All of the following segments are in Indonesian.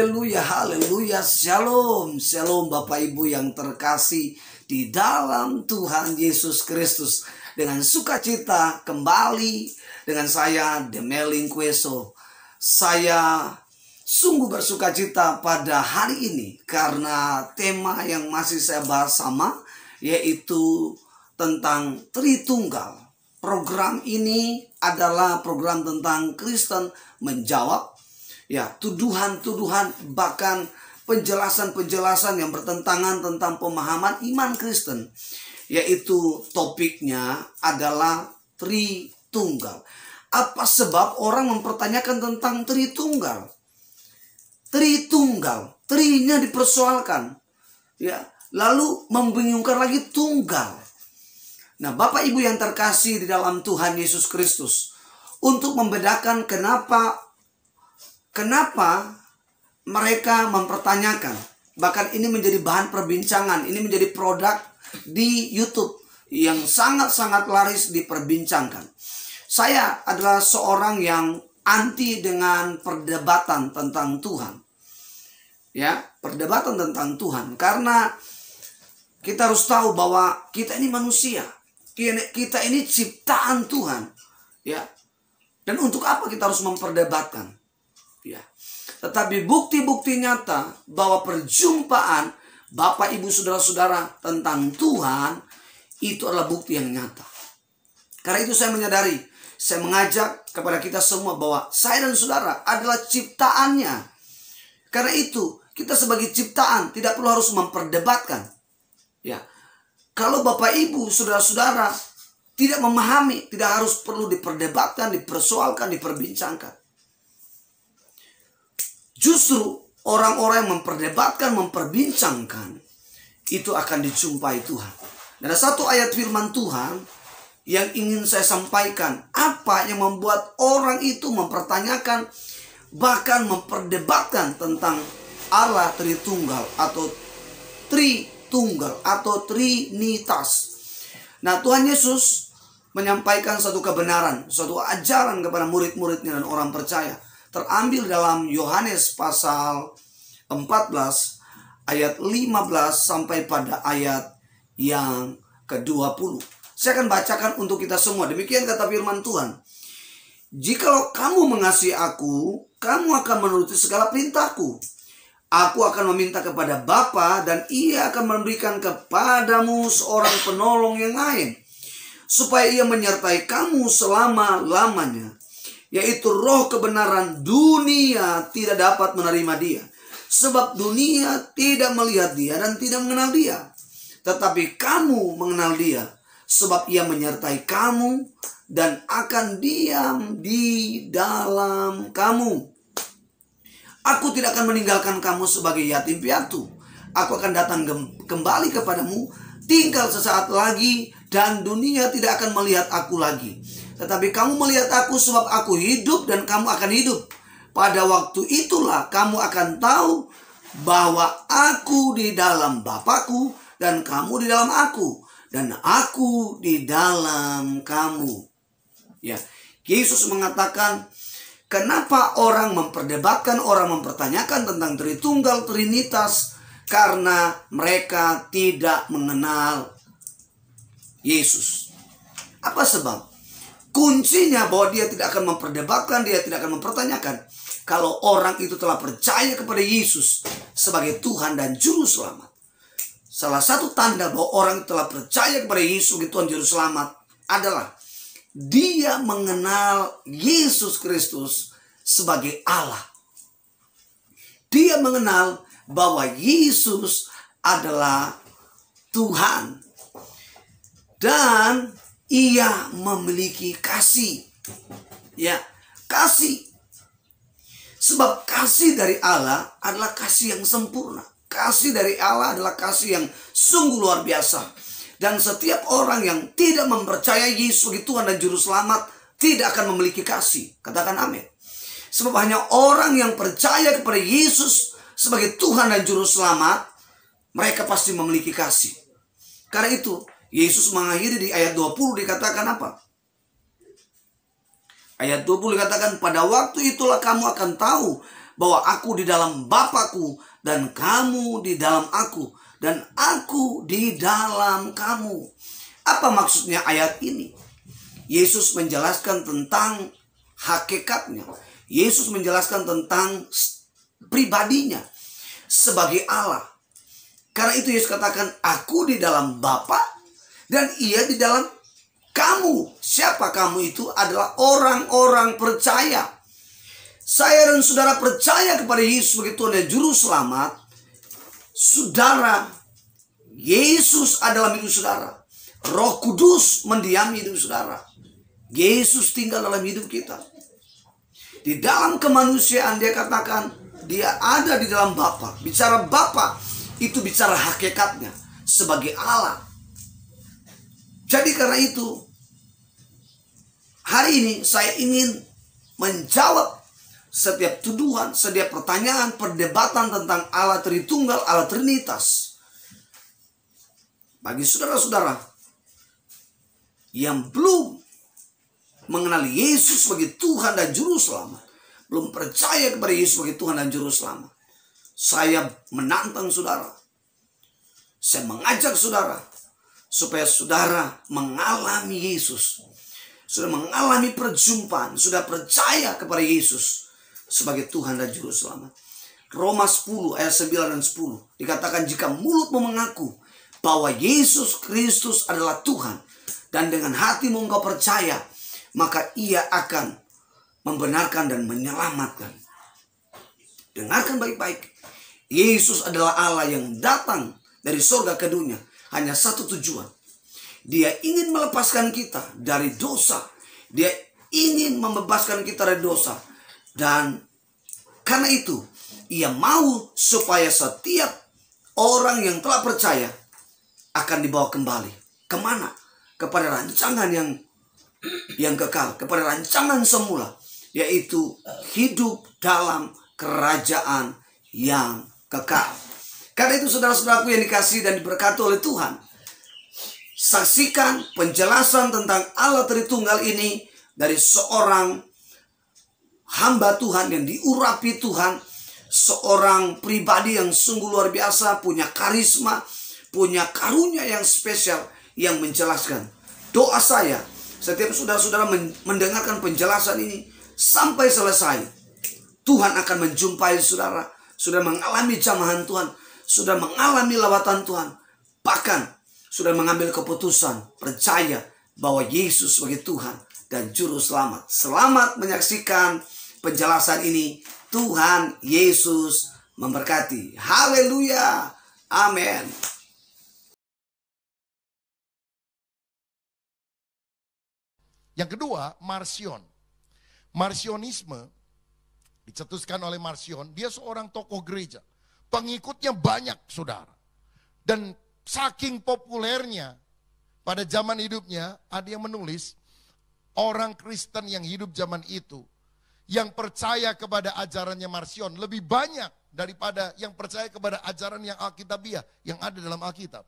Haleluya, haleluya, shalom, shalom Bapak Ibu yang terkasih di dalam Tuhan Yesus Kristus. Dengan sukacita kembali dengan saya Demeling Kueso. Saya sungguh bersukacita pada hari ini karena tema yang masih saya bahas sama, yaitu tentang Tritunggal. Program ini adalah program tentang Kristen menjawab tuduhan-tuduhan, bahkan penjelasan-penjelasan yang bertentangan tentang pemahaman iman Kristen. Yaitu topiknya adalah Tritunggal. Apa sebab orang mempertanyakan tentang Tritunggal? Tritunggal, trinya dipersoalkan. Lalu membingungkan lagi tunggal. Nah, Bapak Ibu yang terkasih di dalam Tuhan Yesus Kristus, untuk membedakan kenapa mereka mempertanyakan, bahkan ini menjadi bahan perbincangan, ini menjadi produk di YouTube yang sangat-sangat laris diperbincangkan. Saya adalah seorang yang anti dengan perdebatan tentang Tuhan. Perdebatan tentang Tuhan, karena kita harus tahu bahwa kita ini manusia. Kita ini ciptaan Tuhan. Dan untuk apa kita harus memperdebatkan? Tetapi bukti-bukti nyata bahwa perjumpaan Bapak, Ibu, Saudara-saudara tentang Tuhan itu adalah bukti yang nyata. Karena itu saya menyadari, saya mengajak kepada kita semua bahwa saya dan saudara adalah ciptaannya. Karena itu kita sebagai ciptaan tidak perlu harus memperdebatkan. Kalau Bapak, Ibu, Saudara-saudara tidak memahami, tidak harus perlu diperdebatkan, dipersoalkan, diperbincangkan. Justru orang-orang yang memperdebatkan, memperbincangkan, itu akan dijumpai Tuhan. Dan ada satu ayat firman Tuhan yang ingin saya sampaikan. Apa yang membuat orang itu mempertanyakan, bahkan memperdebatkan tentang Allah Tritunggal atau Tritunggal atau Trinitas. Nah, Tuhan Yesus menyampaikan satu kebenaran, suatu ajaran kepada murid-muridnya dan orang percaya. Terambil dalam Yohanes pasal 14 ayat 15 sampai pada ayat yang ke-20. Saya akan bacakan untuk kita semua. Demikian kata firman Tuhan. Jikalau kamu mengasihi aku, kamu akan menuruti segala perintahku. Aku akan meminta kepada Bapa dan ia akan memberikan kepadamu seorang penolong yang lain, supaya ia menyertai kamu selama-lamanya, yaitu Roh kebenaran. Dunia tidak dapat menerima dia, sebab dunia tidak melihat dia dan tidak mengenal dia. Tetapi kamu mengenal dia, sebab ia menyertai kamu dan akan diam di dalam kamu. Aku tidak akan meninggalkan kamu sebagai yatim piatu. Aku akan datang kembali kepadamu, tinggal sesaat lagi, dan dunia tidak akan melihat aku lagi. Tetapi kamu melihat aku, sebab aku hidup dan kamu akan hidup. Pada waktu itulah kamu akan tahu bahwa aku di dalam Bapa-Ku dan kamu di dalam aku, dan aku di dalam kamu. Yesus mengatakan, kenapa orang memperdebatkan, orang mempertanyakan tentang Tritunggal, Trinitas? Karena mereka tidak mengenal Yesus. Apa sebab? Kuncinya bahwa dia tidak akan memperdebatkan, dia tidak akan mempertanyakan. Kalau orang itu telah percaya kepada Yesus sebagai Tuhan dan Juru Selamat. Salah satu tanda bahwa orang telah percaya kepada Yesus sebagai Tuhan Juru Selamat adalah dia mengenal Yesus Kristus sebagai Allah. Dia mengenal bahwa Yesus adalah Tuhan. Dan ia memiliki kasih. Kasih. Sebab kasih dari Allah adalah kasih yang sempurna. Kasih dari Allah adalah kasih yang sungguh luar biasa. Dan setiap orang yang tidak mempercayai Yesus sebagai Tuhan dan Juru Selamat tidak akan memiliki kasih. Katakan amin. Sebab hanya orang yang percaya kepada Yesus sebagai Tuhan dan Juru Selamat, mereka pasti memiliki kasih. Karena itu Yesus mengakhiri di ayat 20 dikatakan apa? Ayat 20 dikatakan, pada waktu itulah kamu akan tahu bahwa aku di dalam Bapakku dan kamu di dalam aku dan aku di dalam kamu. Apa maksudnya ayat ini? Yesus menjelaskan tentang hakikatnya. Yesus menjelaskan tentang pribadinya sebagai Allah. Karena itu Yesus katakan, aku di dalam Bapa dan ia di dalam kamu. Siapa kamu itu? Adalah orang-orang percaya. Saya dan saudara percaya kepada Yesus sebagai Tuhan dan Juru Selamat. Saudara, Yesus adalah hidup saudara. Roh Kudus mendiami hidup saudara. Yesus tinggal dalam hidup kita. Di dalam kemanusiaan dia katakan, dia ada di dalam Bapa. Bicara Bapa itu bicara hakikatnya sebagai Allah. Jadi karena itu, hari ini saya ingin menjawab setiap tuduhan, setiap pertanyaan, perdebatan tentang Allah Tritunggal, Allah Trinitas. Bagi saudara-saudara yang belum mengenali Yesus sebagai Tuhan dan Juru Selamat, belum percaya kepada Yesus sebagai Tuhan dan Juru Selamat, saya menantang saudara, saya mengajak saudara supaya saudara mengalami Yesus, sudah mengalami perjumpaan, sudah percaya kepada Yesus sebagai Tuhan dan Juru Selamat. Roma 10 ayat 9 dan 10 dikatakan, jika mulutmu mengaku bahwa Yesus Kristus adalah Tuhan dan dengan hatimu engkau percaya, maka ia akan membenarkan dan menyelamatkan. Dengarkan baik-baik. Yesus adalah Allah yang datang dari surga ke dunia. Hanya satu tujuan. Dia ingin melepaskan kita dari dosa. Dia ingin membebaskan kita dari dosa. Dan karena itu, ia mau supaya setiap orang yang telah percaya akan dibawa kembali. Kemana? Kepada rancangan yang kekal. Kepada rancangan semula. Yaitu hidup dalam kerajaan yang kekal. Karena itu saudara-saudaraku yang dikasihi dan diberkati oleh Tuhan, saksikan penjelasan tentang Allah Tritunggal ini dari seorang hamba Tuhan yang diurapi Tuhan, seorang pribadi yang sungguh luar biasa, punya karisma, punya karunia yang spesial yang menjelaskan. Doa saya, setiap saudara-saudara mendengarkan penjelasan ini sampai selesai, Tuhan akan menjumpai saudara, sudah mengalami jamahan Tuhan, sudah mengalami lawatan Tuhan, bahkan sudah mengambil keputusan percaya bahwa Yesus sebagai Tuhan dan Juru Selamat. Selamat menyaksikan penjelasan ini. Tuhan Yesus memberkati. Haleluya. Amin. Yang kedua, Marcion. Marcionisme dicetuskan oleh Marcion. Dia seorang tokoh gereja. Pengikutnya banyak, saudara. Dan saking populernya pada zaman hidupnya, ada yang menulis, orang Kristen yang hidup zaman itu, yang percaya kepada ajarannya Marcion, lebih banyak daripada yang percaya kepada ajaran yang Alkitabiah, yang ada dalam Alkitab.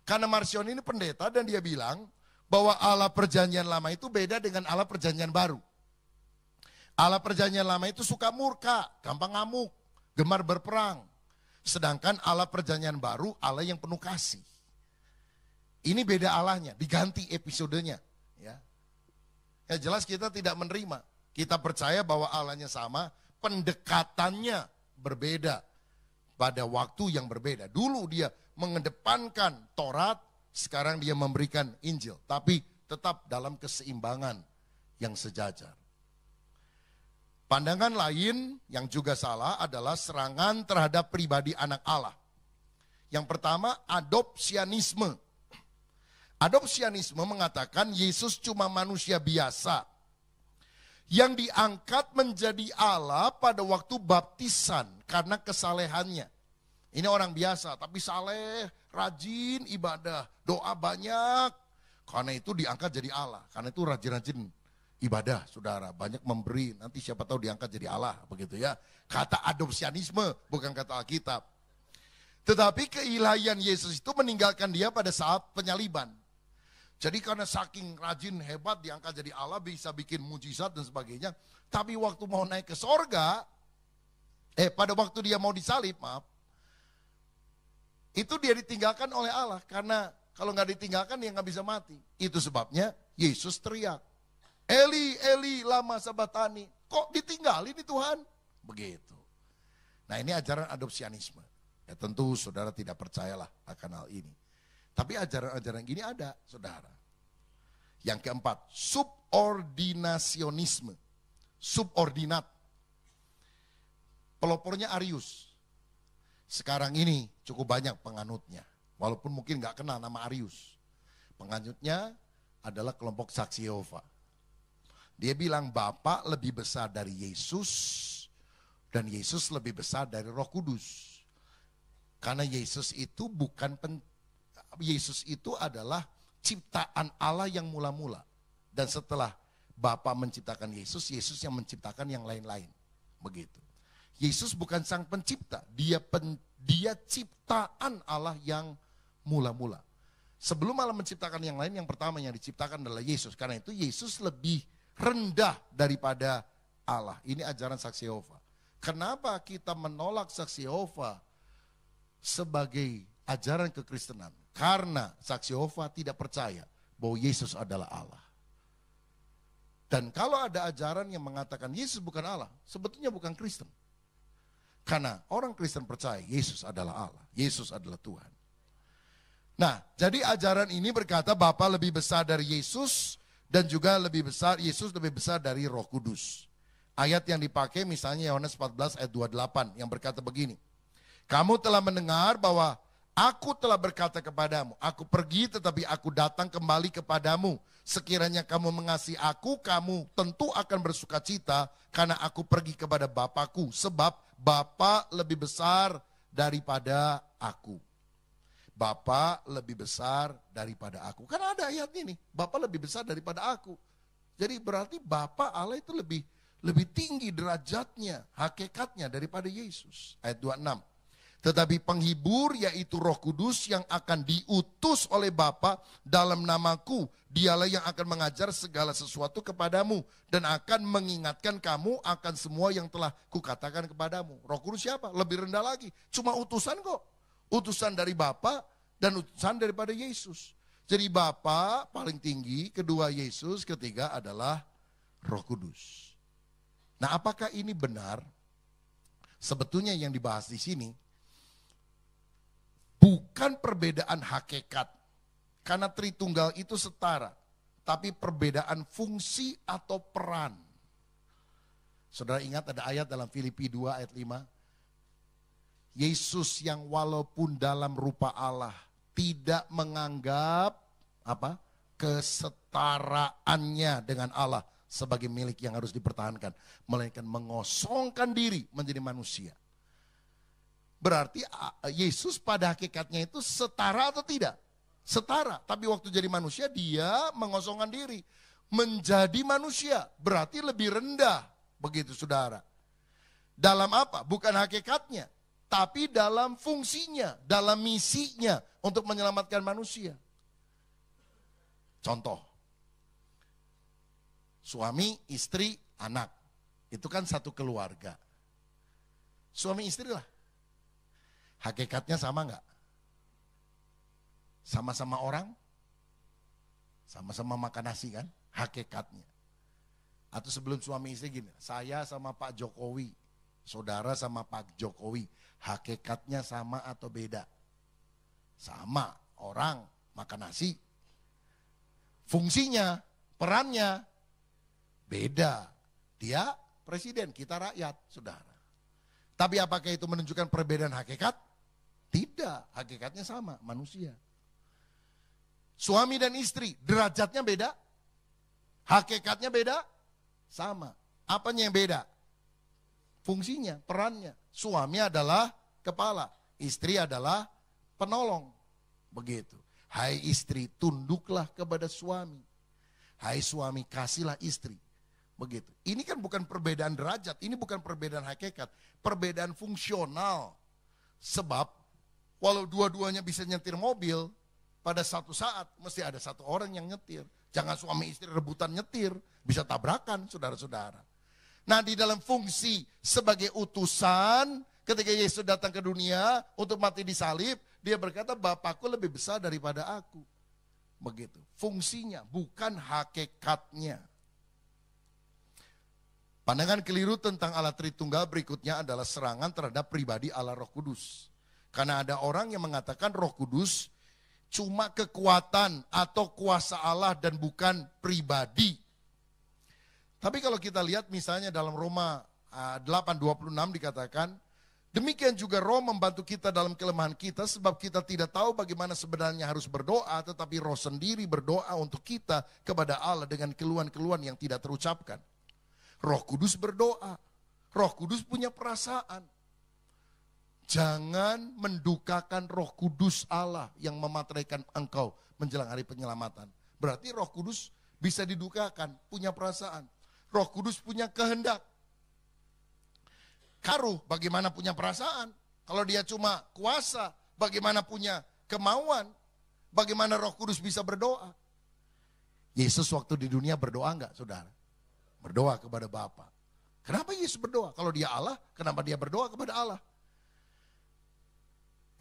Karena Marcion ini pendeta dan dia bilang, bahwa Allah perjanjian lama itu beda dengan Allah perjanjian baru. Allah perjanjian lama itu suka murka, gampang ngamuk, gemar berperang. Sedangkan Allah perjanjian baru, Allah yang penuh kasih. Ini beda Allahnya, diganti episodenya. Ya jelas kita tidak menerima. Kita percaya bahwa Allahnya sama, pendekatannya berbeda. Pada waktu yang berbeda. Dulu dia mengedepankan Taurat, sekarang dia memberikan Injil. Tapi tetap dalam keseimbangan yang sejajar. Pandangan lain yang juga salah adalah serangan terhadap pribadi anak Allah. Yang pertama, adopsianisme. Adopsianisme mengatakan Yesus cuma manusia biasa yang diangkat menjadi Allah pada waktu baptisan karena kesalehannya. Ini orang biasa tapi saleh, rajin ibadah, doa banyak. Karena itu diangkat jadi Allah. Karena itu rajin-rajin ibadah, saudara, banyak memberi, nanti siapa tahu diangkat jadi Allah, begitu ya. Kata adopsianisme, bukan kata Alkitab. Tetapi keilahian Yesus itu meninggalkan dia pada saat penyaliban. Jadi karena saking rajin, hebat, diangkat jadi Allah, bisa bikin mujizat dan sebagainya. Tapi waktu mau naik ke sorga, Pada waktu dia mau disalib, maaf, itu dia ditinggalkan oleh Allah. Karena kalau nggak ditinggalkan dia nggak bisa mati. Itu sebabnya Yesus teriak, Eli, Eli, lama sabatani. Kok ditinggalin nih Tuhan? Begitu. Nah, ini ajaran adopsianisme. Ya tentu saudara tidak percayalah akan hal ini. Tapi ajaran-ajaran gini ada, saudara. Yang keempat, subordinasionisme. Subordinat. Pelopornya Arius. Sekarang ini cukup banyak penganutnya. Walaupun mungkin gak kenal nama Arius. Penganutnya adalah kelompok Saksi Yehova. Dia bilang Bapa lebih besar dari Yesus. Dan Yesus lebih besar dari Roh Kudus. Karena Yesus itu Yesus itu adalah ciptaan Allah yang mula-mula. Dan setelah Bapa menciptakan Yesus, Yesus yang menciptakan yang lain-lain. Begitu. Yesus bukan sang pencipta, dia ciptaan Allah yang mula-mula. Sebelum Allah menciptakan yang lain, yang pertama yang diciptakan adalah Yesus. Karena itu Yesus lebih rendah daripada Allah. Ini ajaran Saksi Yehova. Kenapa kita menolak Saksi Yehova sebagai ajaran kekristenan? Karena Saksi Yehova tidak percaya bahwa Yesus adalah Allah. Dan kalau ada ajaran yang mengatakan Yesus bukan Allah, sebetulnya bukan Kristen. Karena orang Kristen percaya Yesus adalah Allah, Yesus adalah Tuhan. Nah, jadi ajaran ini berkata Bapa lebih besar dari Yesus dan juga Yesus lebih besar dari Roh Kudus. Ayat yang dipakai misalnya Yohanes 14 ayat 28 yang berkata begini. Kamu telah mendengar bahwa aku telah berkata kepadamu, aku pergi tetapi aku datang kembali kepadamu. Sekiranya kamu mengasihi aku, kamu tentu akan bersuka cita karena aku pergi kepada Bapakku. Sebab Bapa lebih besar daripada aku. Bapa lebih besar daripada aku. Kan ada ayat ini, Bapa lebih besar daripada aku. Jadi berarti Bapa Allah itu lebih tinggi derajatnya, hakikatnya daripada Yesus. Ayat 26. Tetapi penghibur yaitu Roh Kudus yang akan diutus oleh Bapa dalam namaku. Dialah yang akan mengajar segala sesuatu kepadamu. Dan akan mengingatkan kamu akan semua yang telah kukatakan kepadamu. Roh Kudus siapa? Lebih rendah lagi. Cuma utusan kok. Utusan dari Bapa dan utusan daripada Yesus. Jadi Bapa paling tinggi, kedua Yesus, ketiga adalah Roh Kudus. Nah, apakah ini benar? Sebetulnya yang dibahas di sini bukan perbedaan hakikat, karena Tritunggal itu setara, tapi perbedaan fungsi atau peran. Saudara ingat ada ayat dalam Filipi 2 ayat 5. Yesus yang walaupun dalam rupa Allah tidak menganggap kesetaraannya dengan Allah sebagai milik yang harus dipertahankan, melainkan mengosongkan diri menjadi manusia. Berarti Yesus pada hakikatnya itu setara atau tidak? Setara, tapi waktu jadi manusia dia mengosongkan diri. Menjadi manusia, berarti lebih rendah. Begitu saudara. Dalam apa? Bukan hakikatnya, tapi dalam fungsinya, dalam misinya untuk menyelamatkan manusia. Contoh, suami, istri, anak. Itu kan satu keluarga. Suami istri lah. Hakikatnya sama enggak? Sama-sama orang? Sama-sama makan nasi kan? Hakikatnya. Atau sebelum suami istri gini, saya sama Pak Jokowi, saudara sama Pak Jokowi, hakikatnya sama atau beda? Sama, orang makan nasi. Fungsinya, perannya beda. Dia presiden, kita rakyat, saudara. Tapi apakah itu menunjukkan perbedaan hakikat? Tidak, hakikatnya sama, manusia. Suami dan istri, derajatnya beda? Hakikatnya beda? Sama. Apanya yang beda? Fungsinya, perannya. Suami adalah kepala, istri adalah penolong. Begitu. Hai istri, tunduklah kepada suami. Hai suami, kasihlah istri. Begitu. Ini kan bukan perbedaan derajat, ini bukan perbedaan hakikat, perbedaan fungsional. Sebab walau dua-duanya bisa nyetir mobil, pada satu saat mesti ada satu orang yang nyetir. Jangan suami istri rebutan nyetir, bisa tabrakan saudara-saudara. Nah, di dalam fungsi sebagai utusan, ketika Yesus datang ke dunia untuk mati di salib, dia berkata, Bapakku lebih besar daripada aku. Begitu. Fungsinya, bukan hakikatnya. Pandangan keliru tentang Allah Tritunggal berikutnya adalah serangan terhadap pribadi Allah Roh Kudus. Karena ada orang yang mengatakan Roh Kudus cuma kekuatan atau kuasa Allah dan bukan pribadi. Tapi kalau kita lihat misalnya dalam Roma 8:26 dikatakan, demikian juga Roh membantu kita dalam kelemahan kita sebab kita tidak tahu bagaimana sebenarnya harus berdoa, tetapi Roh sendiri berdoa untuk kita kepada Allah dengan keluhan-keluhan yang tidak terucapkan. Roh Kudus berdoa, Roh Kudus punya perasaan. Jangan mendukakan Roh Kudus Allah yang memateraikan engkau menjelang hari penyelamatan. Berarti Roh Kudus bisa didukakan, punya perasaan. Roh Kudus punya kehendak. Karuh, bagaimana punya perasaan? Kalau dia cuma kuasa, bagaimana punya kemauan? Bagaimana Roh Kudus bisa berdoa? Yesus waktu di dunia berdoa enggak, saudara? Berdoa kepada Bapa. Kenapa Yesus berdoa? Kalau dia Allah, kenapa dia berdoa kepada Allah?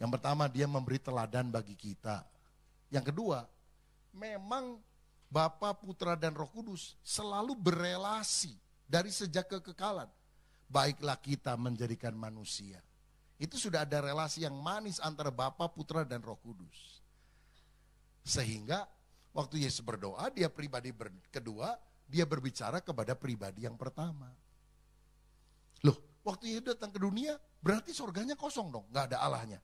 Yang pertama, dia memberi teladan bagi kita. Yang kedua, memang Bapa, Putra, dan Roh Kudus selalu berelasi dari sejak kekekalan. Baiklah kita menjadikan manusia. Itu sudah ada relasi yang manis antara Bapa, Putra, dan Roh Kudus. Sehingga waktu Yesus berdoa, dia pribadi kedua, dia berbicara kepada pribadi yang pertama. Loh, waktu Yesus datang ke dunia, berarti surganya kosong dong, gak ada Allahnya.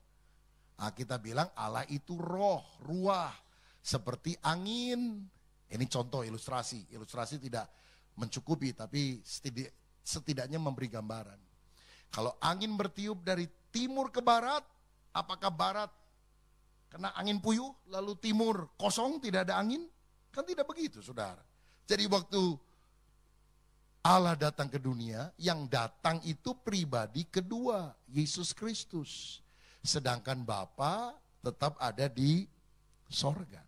Nah, kita bilang Allah itu roh, ruah, seperti angin. Ini contoh ilustrasi. Ilustrasi tidak mencukupi, tapi setidaknya memberi gambaran. Kalau angin bertiup dari timur ke barat, apakah barat kena angin puyuh, lalu timur kosong, tidak ada angin? Kan tidak begitu, saudara. Jadi waktu Allah datang ke dunia, yang datang itu pribadi kedua, Yesus Kristus. Sedangkan Bapa tetap ada di sorga.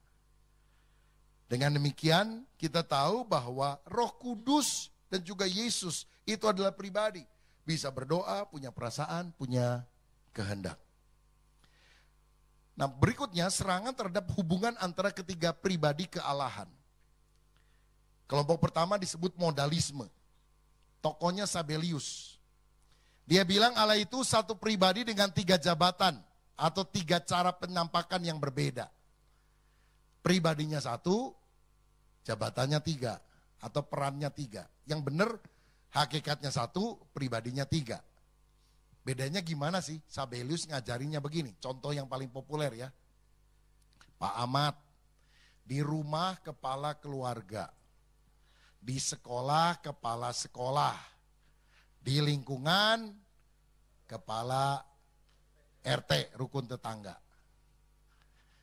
Dengan demikian kita tahu bahwa Roh Kudus dan juga Yesus itu adalah pribadi. Bisa berdoa, punya perasaan, punya kehendak. Nah, berikutnya serangan terhadap hubungan antara ketiga pribadi kealahan. Kelompok pertama disebut modalisme. Tokohnya Sabellius. Dia bilang Allah itu satu pribadi dengan 3 jabatan atau 3 cara penampakan yang berbeda. Pribadinya 1, jabatannya 3 atau perannya 3. Yang benar hakikatnya 1, pribadinya 3. Bedanya gimana sih? Sabellius ngajarinya begini. Contoh yang paling populer ya. Pak Ahmad, di rumah kepala keluarga. Di sekolah, kepala sekolah. Di lingkungan, kepala RT, rukun tetangga.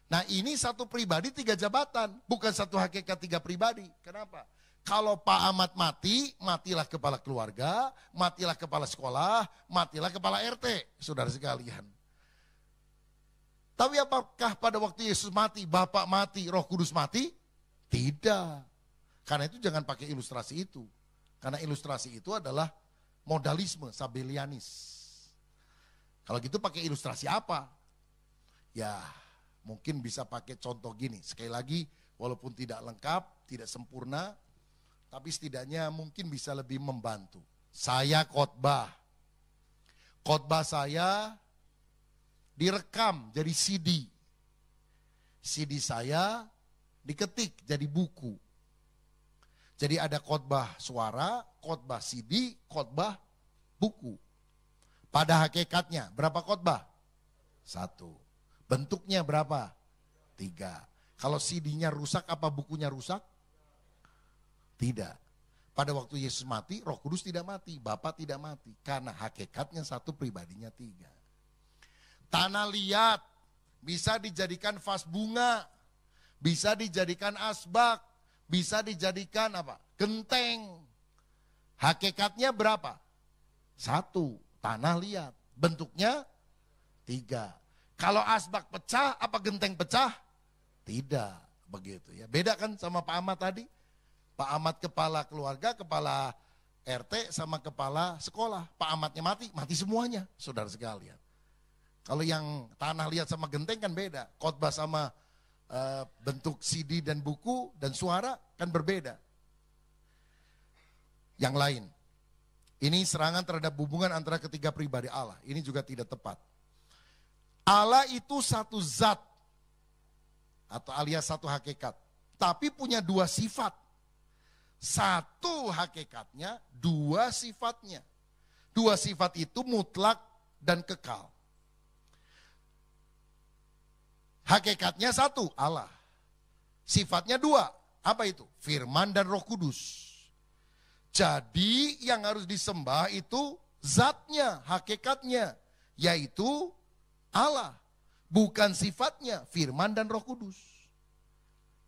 Nah, ini satu pribadi 3 jabatan. Bukan satu hakikat 3 pribadi. Kenapa? Kalau Pak Ahmad mati, matilah kepala keluarga, matilah kepala sekolah, matilah kepala RT, saudara sekalian. Tapi apakah pada waktu Yesus mati, Bapak mati, Roh Kudus mati? Tidak. Karena itu jangan pakai ilustrasi itu. Karena ilustrasi itu adalah modalisme, sabellianis. Kalau gitu pakai ilustrasi apa? Ya mungkin bisa pakai contoh gini. Sekali lagi walaupun tidak lengkap, tidak sempurna, tapi setidaknya mungkin bisa lebih membantu. Saya khotbah. Khotbah saya direkam jadi CD. CD saya diketik jadi buku. Jadi ada khotbah suara, khotbah CD, khotbah buku. Pada hakikatnya berapa khotbah? 1. Bentuknya berapa? 3. Kalau CD-nya rusak apa bukunya rusak? Tidak. Pada waktu Yesus mati, Roh Kudus tidak mati, Bapa tidak mati. Karena hakikatnya 1, pribadinya 3. Tanah liat bisa dijadikan vas bunga, bisa dijadikan asbak, bisa dijadikan apa? Genteng. Hakikatnya berapa? 1, tanah liat. Bentuknya 3. Kalau asbak pecah, apa genteng pecah? Tidak, begitu ya. Beda kan sama Pak Ahmad tadi? Pak Ahmad kepala keluarga, kepala RT sama kepala sekolah. Pak Ahmadnya mati, mati semuanya, saudara sekalian. Kalau yang tanah liat sama genteng kan beda. Khotbah sama bentuk CD dan buku dan suara kan berbeda. Yang lain, ini serangan terhadap hubungan antara ketiga pribadi Allah. Ini juga tidak tepat. Allah itu satu zat, atau alias satu hakikat, tapi punya dua sifat. Satu hakikatnya, dua sifatnya. Dua sifat itu mutlak dan kekal. Hakikatnya satu, Allah. Sifatnya dua, apa itu? Firman dan Roh Kudus. Jadi yang harus disembah itu zatnya, hakikatnya, yaitu Allah. Bukan sifatnya, firman dan Roh Kudus.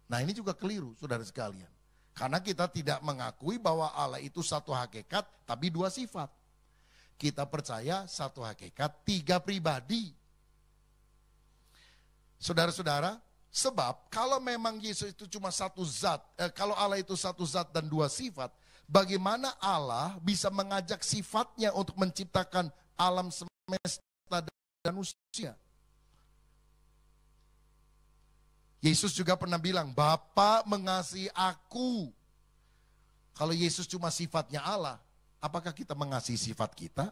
Nah ini juga keliru, saudara sekalian. Karena kita tidak mengakui bahwa Allah itu satu hakikat, tapi dua sifat. Kita percaya satu hakikat, tiga pribadi. Saudara-saudara, sebab kalau memang Yesus itu cuma satu zat, kalau Allah itu satu zat dan dua sifat, bagaimana Allah bisa mengajak sifatnya untuk menciptakan alam semesta dan manusia? Yesus juga pernah bilang, Bapa mengasihi aku. Kalau Yesus cuma sifatnya Allah, apakah kita mengasihi sifat kita?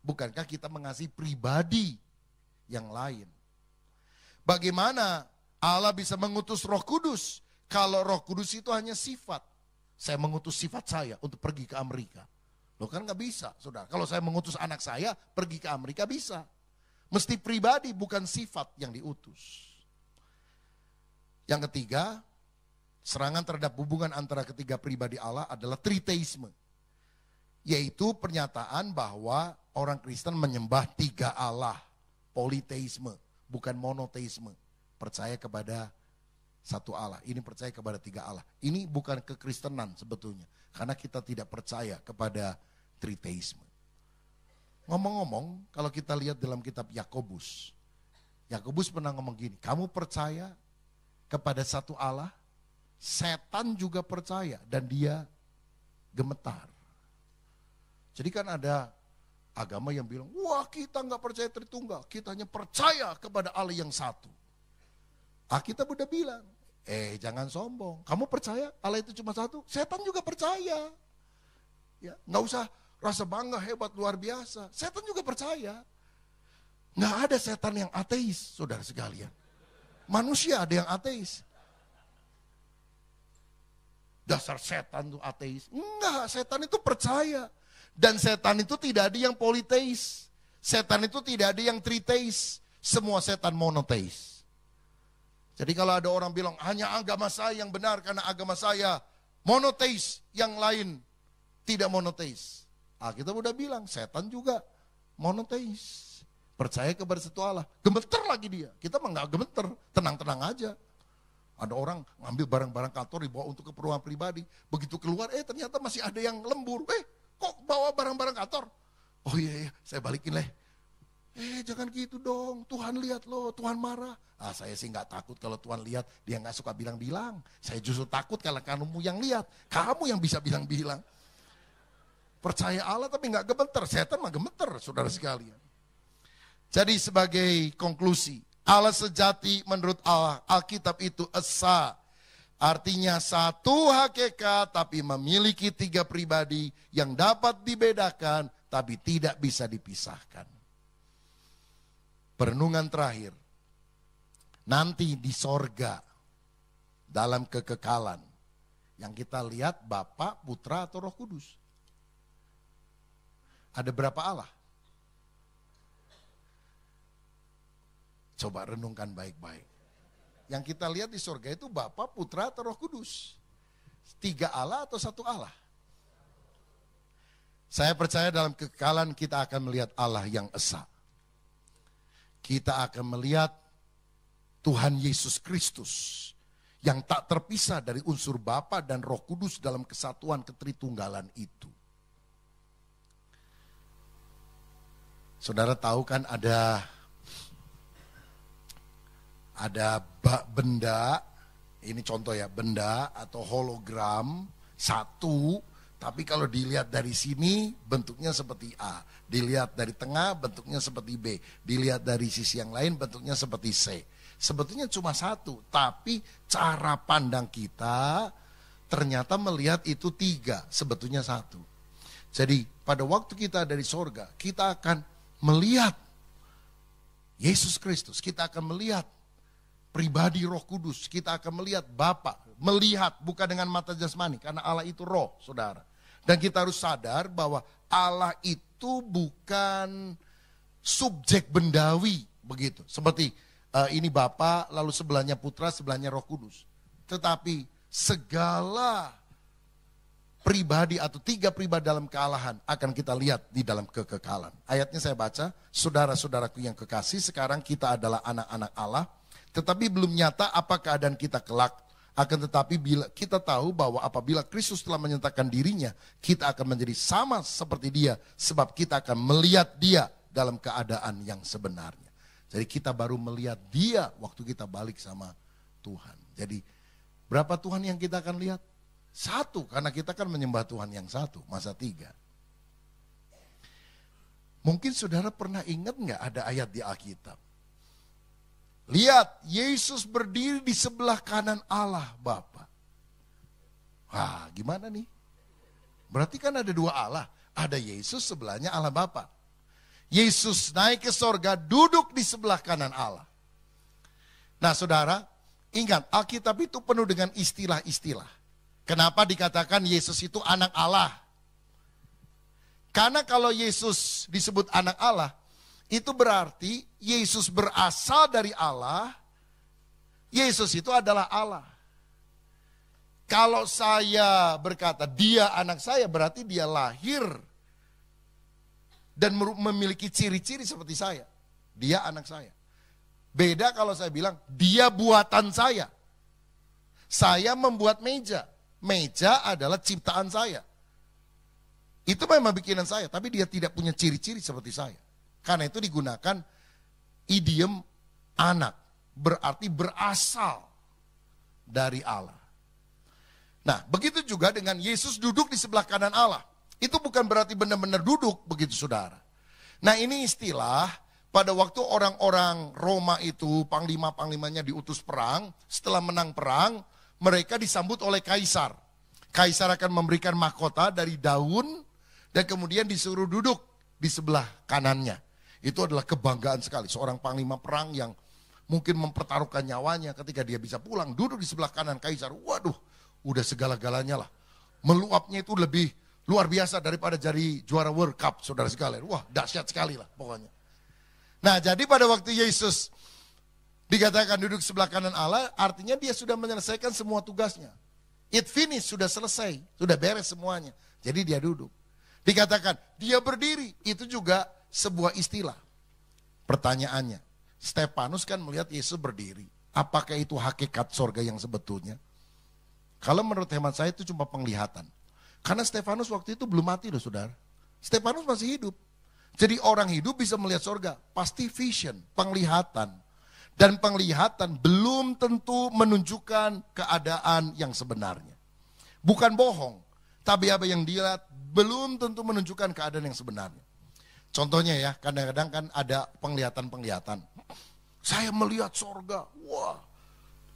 Bukankah kita mengasihi pribadi yang lain? Bagaimana Allah bisa mengutus Roh Kudus kalau Roh Kudus itu hanya sifat? Saya mengutus sifat saya untuk pergi ke Amerika. Loh kan gak bisa, saudara. Kalau saya mengutus anak saya pergi ke Amerika bisa. Mesti pribadi, bukan sifat yang diutus. Yang ketiga, serangan terhadap hubungan antara ketiga pribadi Allah adalah triteisme. Yaitu pernyataan bahwa orang Kristen menyembah tiga Allah. Politeisme, bukan monoteisme. Percaya kepada satu Allah, ini percaya kepada tiga Allah. Ini bukan kekristenan sebetulnya. Karena kita tidak percaya kepada triteisme. Ngomong-ngomong, kalau kita lihat dalam kitab Yakobus. Yakobus pernah ngomong gini, kamu percaya kepada satu Allah, setan juga percaya dan dia gemetar. Jadi kan ada agama yang bilang, wah kita nggak percaya Tritunggal, kita hanya percaya kepada Allah yang satu. Alkitab udah bilang, jangan sombong, kamu percaya Allah itu cuma satu, setan juga percaya. Ya, nggak usah rasa bangga hebat luar biasa, setan juga percaya. Nggak ada setan yang ateis, saudara sekalian. Manusia ada yang ateis. Dasar setan tuh ateis. Enggak, setan itu percaya. Dan setan itu tidak ada yang politeis. Setan itu tidak ada yang triteis. Semua setan monoteis. Jadi kalau ada orang bilang, hanya agama saya yang benar karena agama saya monoteis, yang lain tidak monoteis. Kita udah bilang, setan juga monoteis. Percaya kepada satu Allah, gemeter lagi dia. Kita mah nggak gemeter, tenang-tenang aja. Ada orang ngambil barang-barang kantor dibawa untuk keperluan pribadi. Begitu keluar, ternyata masih ada yang lembur. Kok bawa barang-barang kantor? Oh iya, saya balikin leh. Jangan gitu dong, Tuhan lihat loh, Tuhan marah. Saya sih nggak takut kalau Tuhan lihat, dia nggak suka bilang-bilang. Saya justru takut kalau kamu yang lihat, kamu yang bisa bilang-bilang. Percaya Allah tapi nggak gemeter, setan mah gemeter, saudara sekalian. Jadi sebagai konklusi, Allah sejati menurut Allah, Alkitab itu esa. Artinya satu hakikat tapi memiliki tiga pribadi yang dapat dibedakan tapi tidak bisa dipisahkan. Perenungan terakhir, nanti di sorga, dalam kekekalan, yang kita lihat Bapa, Putra atau Roh Kudus. Ada berapa Allah? Coba renungkan baik-baik. Yang kita lihat di surga itu Bapa, Putra atau Roh Kudus? Tiga Allah atau satu Allah? Saya percaya dalam kekekalan kita akan melihat Allah yang esa. Kita akan melihat Tuhan Yesus Kristus yang tak terpisah dari unsur Bapa dan Roh Kudus dalam kesatuan ketritunggalan itu. Saudara tahu kan ada benda, ini contoh ya, benda atau hologram satu Tapi kalau dilihat dari sini bentuknya seperti A. Dilihat dari tengah bentuknya seperti B. Dilihat dari sisi yang lain bentuknya seperti C. Sebetulnya cuma satu, tapi cara pandang kita ternyata melihat itu tiga, sebetulnya satu. Jadi pada waktu kita dari sorga, kita akan melihat Yesus Kristus, kita akan melihat pribadi Roh Kudus, kita akan melihat Bapa, melihat bukan dengan mata jasmani, karena Allah itu roh, saudara. Dan kita harus sadar bahwa Allah itu bukan subjek bendawi, begitu. Seperti ini Bapa, lalu sebelahnya Putra, sebelahnya Roh Kudus. Tetapi segala pribadi atau tiga pribadi dalam kealahan akan kita lihat di dalam kekekalan. Ayatnya saya baca, saudara-saudaraku yang kekasih, sekarang kita adalah anak-anak Allah, tetapi belum nyata apa keadaan kita kelak. Akan tetapi bila kita tahu bahwa apabila Kristus telah menyatakan dirinya, kita akan menjadi sama seperti Dia, sebab kita akan melihat Dia dalam keadaan yang sebenarnya. Jadi kita baru melihat Dia waktu kita balik sama Tuhan. Jadi berapa Tuhan yang kita akan lihat? Satu, karena kita kan menyembah Tuhan yang satu, masa tiga. Mungkin saudara pernah ingat nggak ada ayat di Alkitab? Lihat, Yesus berdiri di sebelah kanan Allah Bapa. Wah, gimana nih? Berarti kan ada dua Allah. Ada Yesus, sebelahnya Allah Bapa. Yesus naik ke sorga, duduk di sebelah kanan Allah. Nah saudara, ingat Alkitab itu penuh dengan istilah-istilah. Kenapa dikatakan Yesus itu anak Allah? Karena kalau Yesus disebut anak Allah, itu berarti Yesus berasal dari Allah, Yesus itu adalah Allah. Kalau saya berkata dia anak saya, berarti dia lahir dan memiliki ciri-ciri seperti saya. Dia anak saya. Beda kalau saya bilang, dia buatan saya. Saya membuat meja. Meja adalah ciptaan saya. Itu memang bikinan saya, tapi dia tidak punya ciri-ciri seperti saya. Karena itu digunakan idiom anak. Berarti berasal dari Allah. Nah, begitu juga dengan Yesus duduk di sebelah kanan Allah. Itu bukan berarti benar-benar duduk, begitu saudara. Nah ini istilah pada waktu orang-orang Roma itu, panglima-panglimanya diutus perang, setelah menang perang, mereka disambut oleh kaisar. Kaisar akan memberikan mahkota dari daun, dan kemudian disuruh duduk di sebelah kanannya. Itu adalah kebanggaan sekali, seorang panglima perang yang mungkin mempertaruhkan nyawanya ketika dia bisa pulang, duduk di sebelah kanan kaisar. Waduh, udah segala-galanya lah. Meluapnya itu lebih luar biasa daripada jadi juara World Cup, saudara sekalian. Wah, dahsyat sekali lah pokoknya. Nah, jadi pada waktu Yesus dikatakan duduk sebelah kanan Allah, artinya dia sudah menyelesaikan semua tugasnya. It finished, sudah selesai, sudah beres semuanya. Jadi dia duduk. Dikatakan dia berdiri, itu juga sebuah istilah. Pertanyaannya, Stefanus kan melihat Yesus berdiri. Apakah itu hakikat sorga yang sebetulnya? Kalau menurut hemat saya itu cuma penglihatan. Karena Stefanus waktu itu belum mati loh saudara. Stefanus masih hidup. Jadi orang hidup bisa melihat sorga. Pasti vision, penglihatan. Dan penglihatan belum tentu menunjukkan keadaan yang sebenarnya. Bukan bohong. Tapi apa yang dilihat belum tentu menunjukkan keadaan yang sebenarnya. Contohnya ya, kadang-kadang kan ada penglihatan-penglihatan. Saya melihat sorga, wah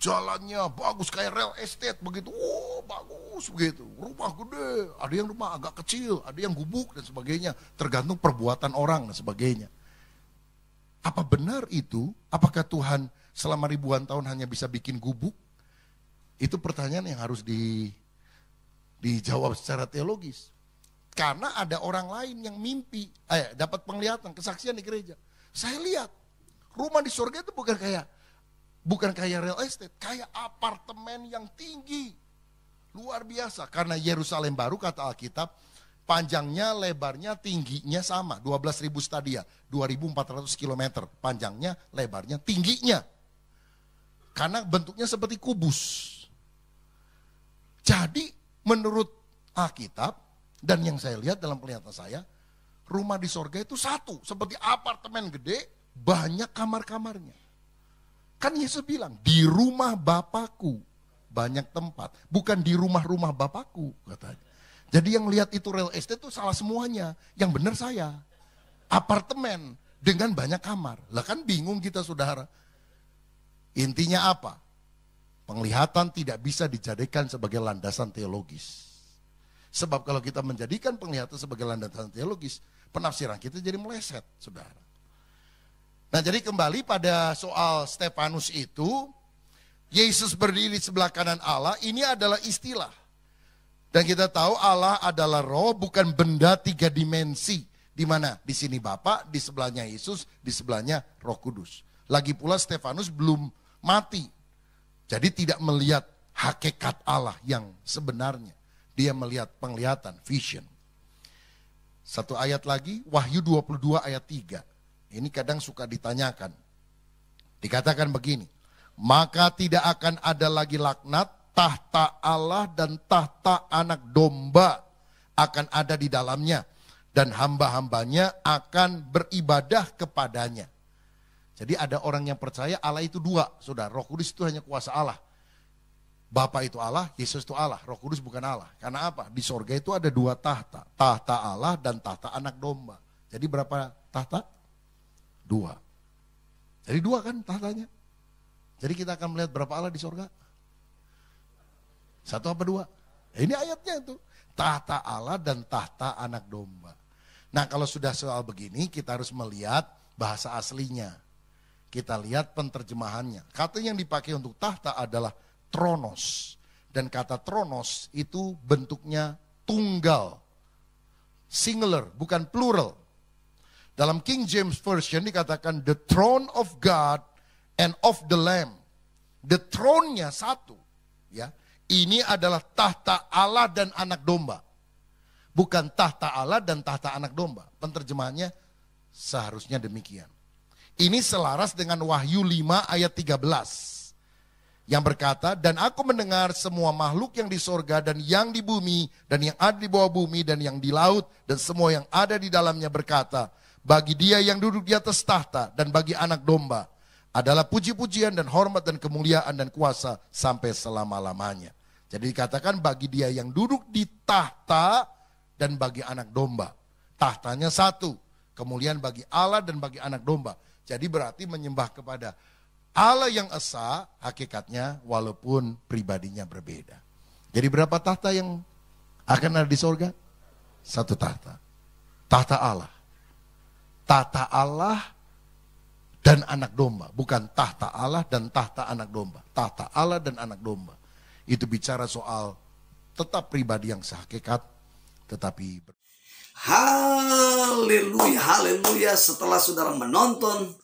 jalannya bagus kayak real estate begitu, wah bagus begitu. Rumah gede, ada yang rumah agak kecil, ada yang gubuk dan sebagainya. Tergantung perbuatan orang dan sebagainya. Apa benar itu? Apakah Tuhan selama ribuan tahun hanya bisa bikin gubuk? Itu pertanyaan yang harus dijawab secara teologis. Karena ada orang lain yang mimpi, dapat penglihatan, kesaksian di gereja. Saya lihat, rumah di surga itu bukan kayak real estate, kayak apartemen yang tinggi. Luar biasa, karena Yerusalem baru kata Alkitab, panjangnya, lebarnya, tingginya sama, 12.000 stadia, 2.400 km, panjangnya, lebarnya, tingginya. Karena bentuknya seperti kubus. Jadi menurut Alkitab, dan yang saya lihat dalam penglihatan saya, rumah di sorga itu satu, seperti apartemen gede, banyak kamar-kamarnya. Kan Yesus bilang, di rumah Bapakku banyak tempat, bukan di rumah-rumah Bapakku katanya. Jadi yang lihat itu real estate itu salah semuanya. Yang benar saya. Apartemen dengan banyak kamar. Lah kan bingung kita saudara. Intinya apa? Penglihatan tidak bisa dijadikan sebagai landasan teologis. Sebab kalau kita menjadikan penglihatan sebagai landasan teologis, penafsiran kita jadi meleset, saudara. Nah, jadi kembali pada soal Stefanus itu, Yesus berdiri di sebelah kanan Allah, ini adalah istilah. Dan kita tahu Allah adalah roh, bukan benda 3 dimensi. Di mana? Di sini Bapa, di sebelahnya Yesus, di sebelahnya Roh Kudus. Lagi pula Stefanus belum mati. Jadi tidak melihat hakikat Allah yang sebenarnya. Dia melihat penglihatan, vision. Satu ayat lagi, Wahyu 22 ayat 3. Ini kadang suka ditanyakan. Dikatakan begini, maka tidak akan ada lagi laknat, tahta Allah dan tahta anak domba akan ada di dalamnya. Dan hamba-hambanya akan beribadah kepadanya. Jadi ada orang yang percaya Allah itu 2, saudara. Roh Kudus itu hanya kuasa Allah. Bapa itu Allah, Yesus itu Allah, Roh Kudus bukan Allah. Karena apa? Di sorga itu ada 2 tahta. Tahta Allah dan tahta anak domba. Jadi berapa tahta? 2. Jadi 2 kan tahtanya. Jadi kita akan melihat berapa Allah di sorga? 1 apa 2? Ini ayatnya itu. Tahta Allah dan tahta anak domba. Nah kalau sudah soal begini kita harus melihat bahasa aslinya. Kita lihat penterjemahannya. Kata yang dipakai untuk tahta adalah tronos. Dan kata tronos itu bentuknya tunggal. Singular, bukan plural. Dalam King James Version dikatakan the throne of God and of the Lamb. The throne-nya 1. Ya. Ini adalah tahta Allah dan anak domba. Bukan tahta Allah dan tahta anak domba. Penterjemahannya seharusnya demikian. Ini selaras dengan Wahyu 5 ayat 13. Yang berkata, dan aku mendengar semua makhluk yang di sorga dan yang di bumi, dan yang ada di bawah bumi, dan yang di laut, dan semua yang ada di dalamnya berkata, bagi dia yang duduk di atas tahta, dan bagi anak domba, adalah puji-pujian dan hormat dan kemuliaan dan kuasa sampai selama-lamanya. Jadi dikatakan bagi dia yang duduk di tahta, dan bagi anak domba. Tahtanya 1, kemuliaan bagi Allah dan bagi anak domba. Jadi berarti menyembah kepada Allah yang esa, hakikatnya walaupun pribadinya berbeda. Jadi berapa tahta yang akan ada di sorga? 1 tahta. Tahta Allah. Tahta Allah dan anak domba. Bukan tahta Allah dan tahta anak domba. Tahta Allah dan anak domba. Itu bicara soal tetap pribadi yang sehakikat. Tetapi haleluya, haleluya. Setelah saudara menonton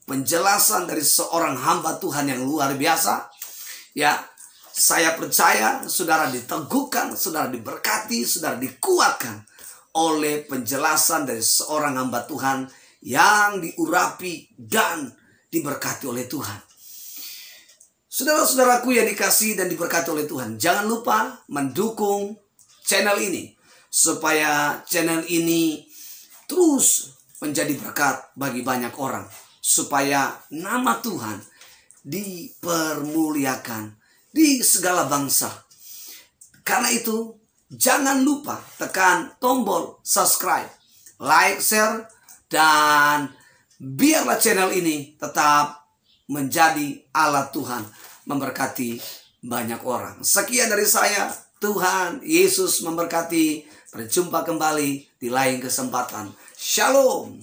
penjelasan dari seorang hamba Tuhan yang luar biasa, ya, saya percaya saudara diteguhkan, saudara diberkati, saudara dikuatkan oleh penjelasan dari seorang hamba Tuhan yang diurapi dan diberkati oleh Tuhan. Saudara-saudaraku yang dikasihi dan diberkati oleh Tuhan, jangan lupa mendukung channel ini supaya channel ini terus menjadi berkat bagi banyak orang, supaya nama Tuhan dipermuliakan di segala bangsa. Karena itu jangan lupa tekan tombol subscribe, like, share, dan biarlah channel ini tetap menjadi alat Tuhan memberkati banyak orang. Sekian dari saya, Tuhan Yesus memberkati. Berjumpa kembali di lain kesempatan. Shalom.